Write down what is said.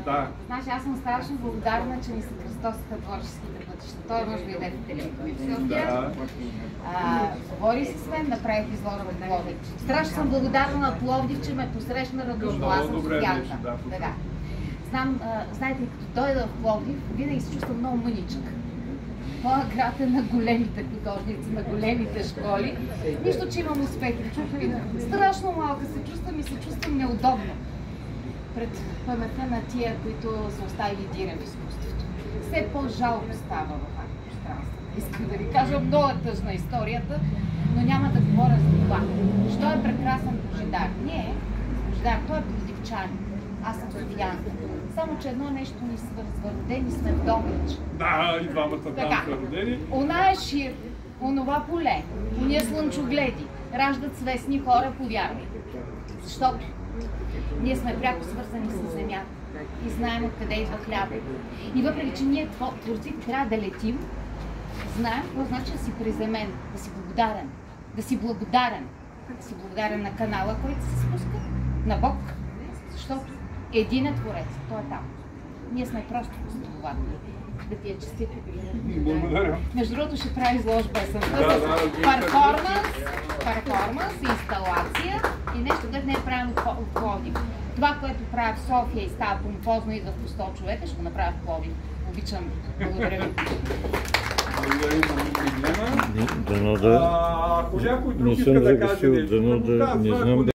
Да. Значи аз съм страшно благодарна, че ни се кръстосаха творческите пътища. Той може да иде в телевизия. Говори си с мен, направих изложба в Пловдив. Страшно съм благодарна на Пловдив, че ме посрещна радушно. Аз съм софиянка. Знам, знаете, като дойда в Пловдив, винаги се чувствам много мъничка. Моя град е на големите художници, на големите школи. Нищо, че имам успехи в чужбина. Страшно малка се чувствам и се чувствам неудобно пред паметта на тия, които са оставили дирем в изкуството. Все по-жалко става в пространството. Искам да ви кажа, много тъжна историята, но няма да говоря за това. Що е прекрасен Божидар? Не, Божидар, той е пловдивчанин. Аз съм софиянка. Само, че едно нещо ни свързва. Родени сме в Добрич. Да, и двамата там са родени. Она е шир, онова поле, уния слънчогледи, раждат свестни хора, повярвайте. Защото ние сме пряко свързани с земята и знаем откъде идва хляба. И въпреки, че ние творците трябва да летим, знаем какво значи да си приземен, да си благодарен, да си благодарен. Да си благодарен на канала, който се спуска, на Бог, защото един е Творец, той е там. Ние сме просто последователи. Да ти е честито. Благодаря. Между другото ще прави изложба с перформанс, инсталация и нещо, което не е правено в Пловдив. Това, което правя в София и става помпозно, идва по 100 човека, ще го направя в Пловдив. Обичам. Благодаря ви. Благодаря ви, Милена. Ако някой друг иска да каже нещо, да го казва.